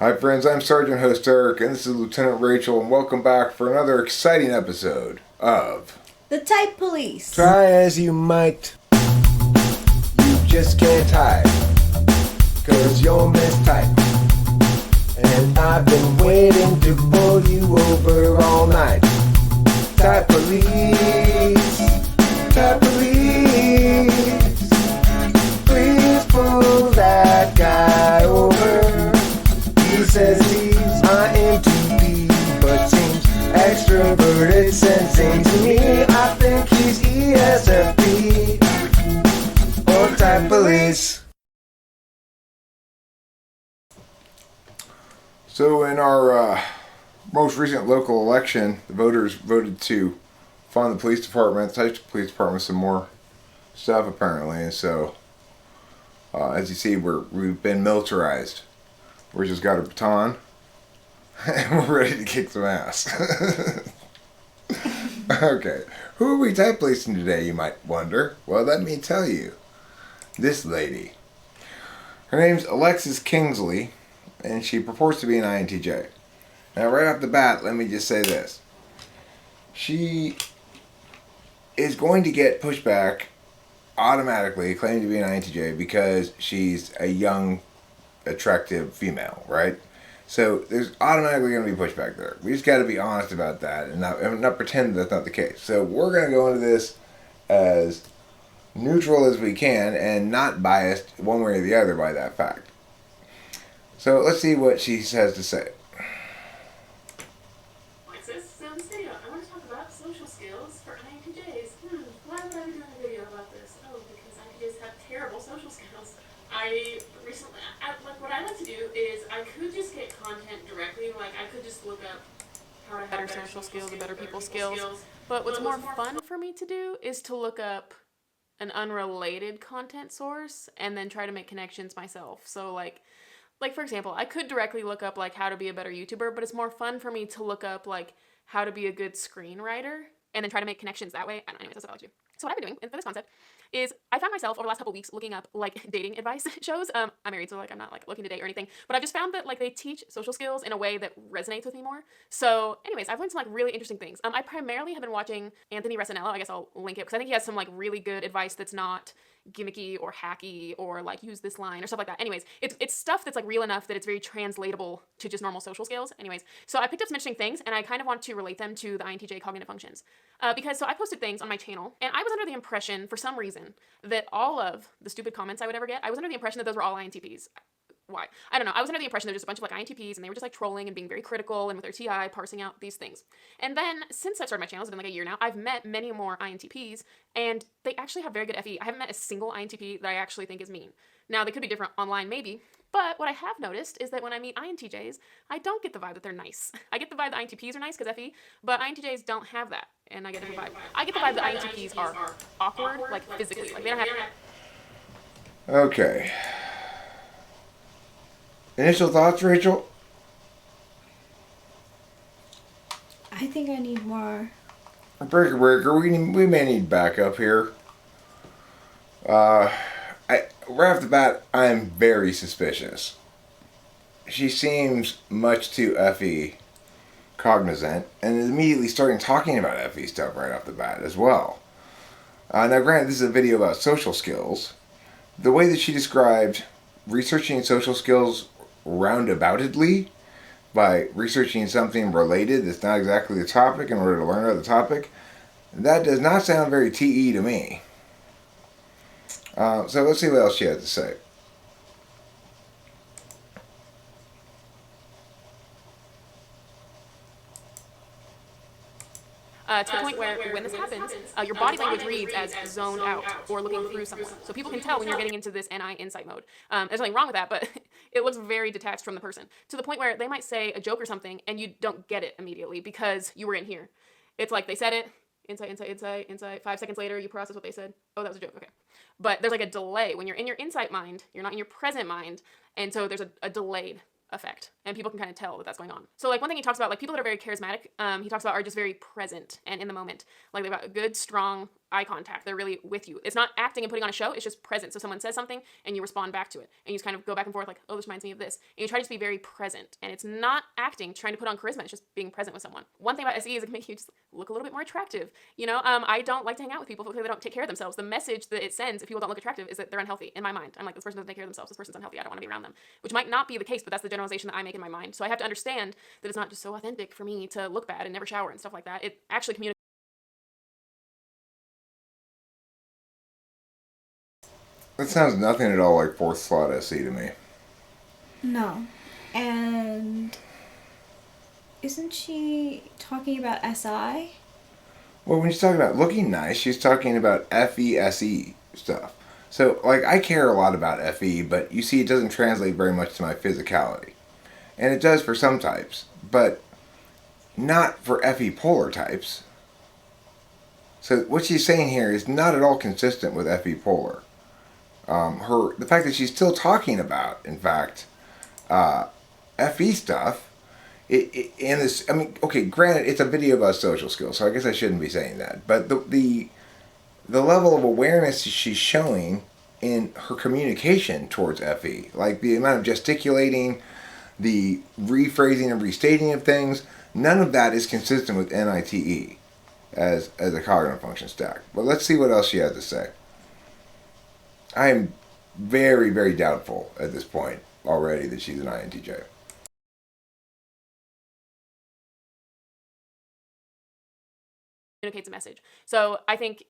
Hi friends, I'm Sergeant Host Eric, and this is Lieutenant Rachel, and welcome back for another exciting episode of The Type Police. Try as you might, you just can't hide, 'cause you're mistyped. And I've been waiting to pull you over all night. Type Police, Type Police, please pull that guy over. He says he's INTJ, but seems extroverted, sensing to me. I think he's ESFP or Type Police. So in our most recent local election, the voters voted to fund the police department, the police department, some more stuff apparently, and so as you see, we've been militarized. We just got a baton, and we're ready to kick some ass. Okay, who are we type policing today, you might wonder? Well, let me tell you. This lady. Her name's Alexis Kingsley, and she purports to be an INTJ. Now, right off the bat, let me just say this. She is going to get pushback automatically, claiming to be an INTJ, because she's a young, attractive female, right? So there's automatically going to be pushback there. We just got to be honest about that and not pretend that's not the case. So we're going to go into this as neutral as we can and not biased one way or the other by that fact. So let's see what she has to say. Alexis, so in this video, I want to talk about social skills for INTJs. Why would I be doing a video about this? Oh, because INTJs have terrible social skills. What I like to do is I could just get content directly, like I could just look up how to have better social skills, better people skills. But what's more fun for me to do is to look up an unrelated content source and then try to make connections myself. So like for example, I could directly look up like how to be a better YouTuber, but it's more fun for me to look up like how to be a good screenwriter and then try to make connections that way. I don't know, anyways, that's what I like to do. So what I've been doing for this concept is I found myself over the last couple weeks looking up like dating advice shows. I'm married, so like I'm not like looking to date or anything, but I've just found that like they teach social skills in a way that resonates with me more. So anyways, I've learned some like really interesting things. I primarily have been watching Anthony Resinello. I guess I'll link it because I think he has some like really good advice that's not gimmicky or hacky or like use this line or stuff like that. Anyways, it's stuff that's like real enough that it's very translatable to just normal social skills. Anyways, so I picked up some interesting things and I kind of want to relate them to the INTJ cognitive functions. Because so I posted things on my channel and I was under the impression for some reason that all of the stupid comments I would ever get, I was under the impression that those were all INTPs. Why? I don't know. I was under the impression there was just a bunch of like INTPs and they were just like trolling and being very critical and with their TI parsing out these things. And then since I started my channel, it's been like a year now, I've met many more INTPs and they actually have very good FE. I haven't met a single INTP that I actually think is mean. Now they could be different online maybe, but what I have noticed is that when I meet INTJs, I don't get the vibe that they're nice. I get the vibe that INTPs are nice because FE, but INTJs don't have that. And I get a different vibe. I get the vibe that INTPs are awkward, like physically. Like they don't have... Okay. Initial thoughts, Rachel? I think I need more. Breaker, we may need backup here. Right off the bat, I am very suspicious. She seems much too FE cognizant and is immediately starting talking about FE stuff right off the bat as well. Now granted, this is a video about social skills. The way that she described researching social skills roundaboutedly by researching something related that's not exactly the topic in order to learn about the topic, that does not sound very TE to me. So let's see what else she has to say. To the point where when this happens, your body language reads as zoned out or looking through someone. So people can tell when you're getting into this NI insight mode. There's nothing wrong with that, but it looks very detached from the person. To the point where they might say a joke or something and you don't get it immediately because you were in here. It's like they said it, insight. 5 seconds later, you process what they said. Oh, that was a joke, okay. But there's like a delay. When you're in your insight mind, you're not in your present mind, and so there's a delayed effect, and people can kind of tell that that's going on. So like one thing he talks about, like people that are very charismatic, he talks about are just very present and in the moment. Like they've got a good, strong eye contact. They're really with you. It's not acting and putting on a show. It's just present. So someone says something and you respond back to it. And you just kind of go back and forth like, oh, this reminds me of this. And you try to just be very present. And it's not acting, trying to put on charisma. It's just being present with someone. One thing about SE is it can make you just look a little bit more attractive. I don't like to hang out with people because they don't take care of themselves. The message that it sends if people don't look attractive is that they're unhealthy in my mind. I'm like, this person doesn't take care of themselves. This person's unhealthy. I don't want to be around them, which might not be the case, but that's the generalization that I make in my mind. So I have to understand that it's not just so authentic for me to look bad and never shower and stuff like that. It actually communicates. That sounds nothing at all like fourth slot SE to me. No. And isn't she talking about SI? Well, when she's talking about looking nice, she's talking about FESE stuff. So, like, I care a lot about FE, but you see it doesn't translate very much to my physicality. And it does for some types, but not for FE polar types. So what she's saying here is not at all consistent with FE polar. The fact that she's still talking about, in fact, FE stuff, granted, it's a video about social skills, so I guess I shouldn't be saying that. But the level of awareness she's showing in her communication towards FE, like the amount of gesticulating, the rephrasing and restating of things, none of that is consistent with NITE as a cognitive function stack. But let's see what else she has to say. I am very, very doubtful at this point already that she's an INTJ. Communicates a message. So I think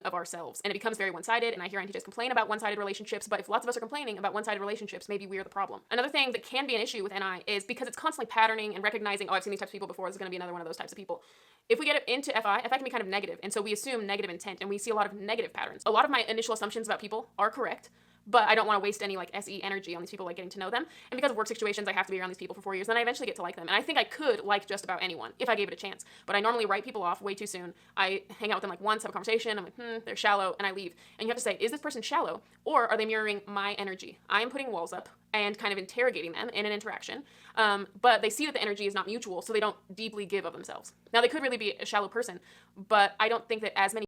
of ourselves, and it becomes very one-sided, and I hear INTJs complain about one-sided relationships, but if lots of us are complaining about one-sided relationships, maybe we're the problem. Another thing that can be an issue with NI is because it's constantly patterning and recognizing, oh, I've seen these types of people before, this is going to be another one of those types of people. If we get into FI can be kind of negative, and so we assume negative intent, and we see a lot of negative patterns. A lot of my initial assumptions about people are correct, but I don't want to waste any SE energy on these people, getting to know them. And because of work situations, I have to be around these people for 4 years, then I eventually get to like them. And I think I could like just about anyone if I gave it a chance. But I normally write people off way too soon. I hang out with them once, have a conversation, I'm like, they're shallow, and I leave. And you have to say, is this person shallow, or are they mirroring my energy? I am putting walls up and kind of interrogating them in an interaction, but they see that the energy is not mutual, so they don't deeply give of themselves. Now, they could really be a shallow person, but I don't think that as many.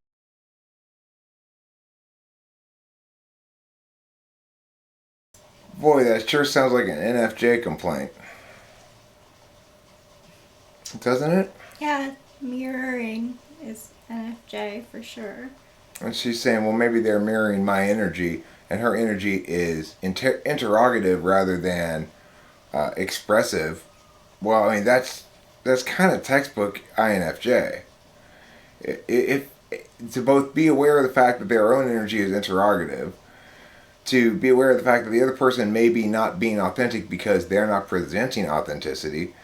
Boy, that sure sounds like an NFJ complaint. Doesn't it? Yeah, mirroring is NFJ for sure. And she's saying, well, maybe they're mirroring my energy, and her energy is interrogative rather than expressive. Well, I mean, that's kind of textbook INFJ. To both be aware of the fact that their own energy is interrogative, to be aware of the fact that the other person may be not being authentic because they're not presenting authenticity,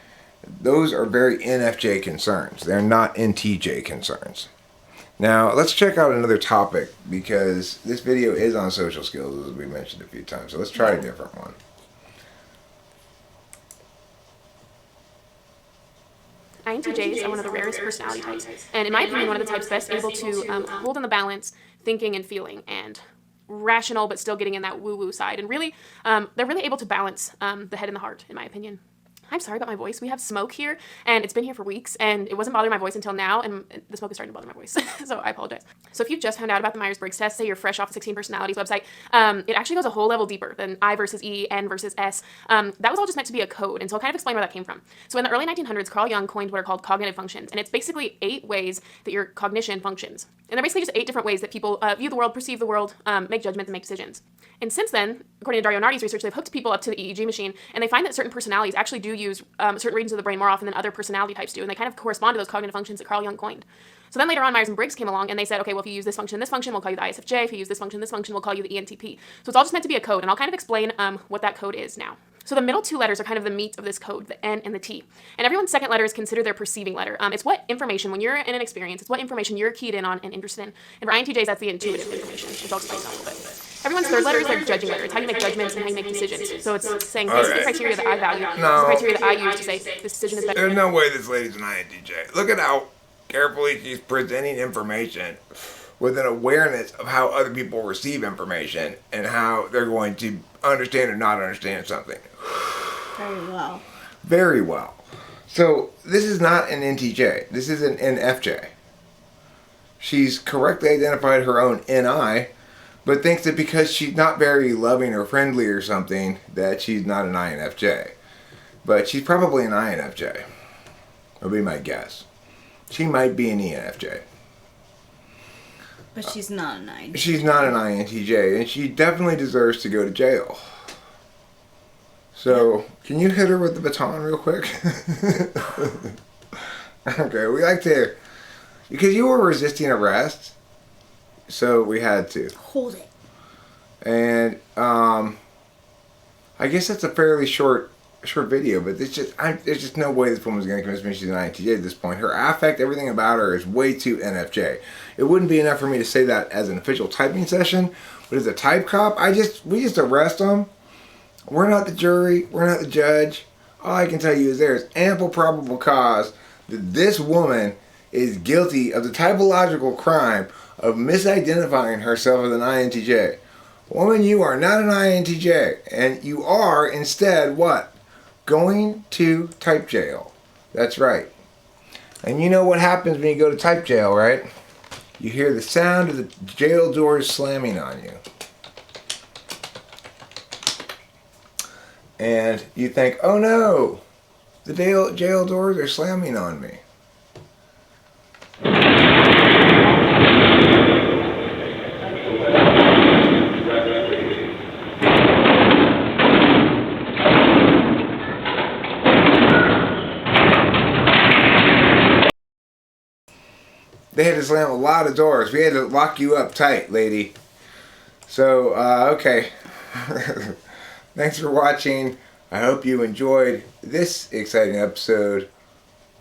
those are very NFJ concerns. They're not NTJ concerns. Now, let's check out another topic, because this video is on social skills, as we mentioned a few times. So let's try a different one. INTJs are one of the rarest personality types, and in my opinion, one of the types best able to hold in the balance thinking and feeling, and rational but still getting in that woo-woo side, and really they're really able to balance the head and the heart, in my opinion. I'm sorry about my voice. We have smoke here, and it's been here for weeks, and it wasn't bothering my voice until now, and the smoke is starting to bother my voice, so I apologize. So if you've just found out about the Myers-Briggs test, say you're fresh off the 16 Personalities website, it actually goes a whole level deeper than I versus E, N versus S. That was all just meant to be a code, and so I'll kind of explain where that came from. So in the early 1900s, Carl Jung coined what are called cognitive functions, and it's basically 8 ways that your cognition functions. And they're basically just 8 different ways that people view the world, perceive the world, make judgments, and make decisions. And since then, according to Dario Nardi's research, they've hooked people up to the EEG machine, and they find that certain personalities actually do use certain regions of the brain more often than other personality types do, and they kind of correspond to those cognitive functions that Carl Jung coined. So then later on, Myers and Briggs came along, and they said, okay, well, if you use this function, we'll call you the ISFJ. If you use this function, we'll call you the ENTP. So it's all just meant to be a code, and I'll kind of explain what that code is now. So the middle 2 letters are kind of the meat of this code, the N and the T. And everyone's second letter is considered their perceiving letter. It's what information, when you're in an experience, it's what information you're keyed in on and interested in. And for INTJs, that's the intuitive information, which I'll explain in a little bit. Everyone's third letter is their judging letter. It's how you make judgments and how you make decisions. So it's saying, this is the criteria that I value. This is the criteria that I use to say, this decision is better. There's no way this lady's an INTJ. Look at how carefully she's presenting information with an awareness of how other people receive information and how they're going to understand or not understand something. Very well. Very well. So this is not an NTJ. This is an NFJ. she's correctly identified her own NI, but thinks that because she's not very loving or friendly or something, that she's not an INFJ. But she's probably an INFJ. Would be my guess. She might be an ENFJ. But she's not an INTJ. She's not an INTJ, and she definitely deserves to go to jail. So, can you hit her with the baton real quick? Okay, we like to... Because you were resisting arrest, so we had to. Hold it. And, I guess that's a fairly short video, but there's just no way this woman's going to convince me she's an INTJ at this point. Her affect, everything about her is way too NFJ. It wouldn't be enough for me to say that as an official typing session, but as a type cop, we just arrest them. We're not the jury. We're not the judge. All I can tell you is there's ample probable cause that this woman is guilty of the typological crime of misidentifying herself as an INTJ. Woman, you are not an INTJ, and you are instead what? Going to type jail. That's right. And you know what happens when you go to type jail, right? You hear the sound of the jail doors slamming on you. And you think, oh no, the jail doors are slamming on me. They had to slam a lot of doors. We had to lock you up tight, lady. So, okay. Thanks for watching. I hope you enjoyed this exciting episode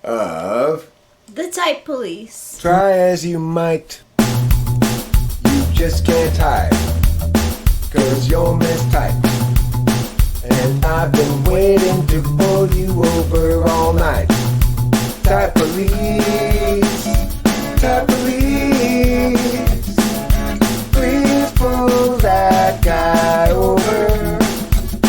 of The Type Police. Try as you might, you just can't type, 'cause you're mistyped. And I've been waiting to pull you over all night. Type police, type police. Please pull that guy over.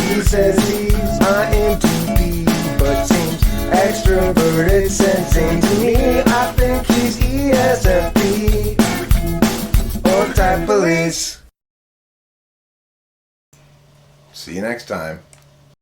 He says he's INTP, but seems extroverted sensing to me. I think he's ESFP or type police. See you next time.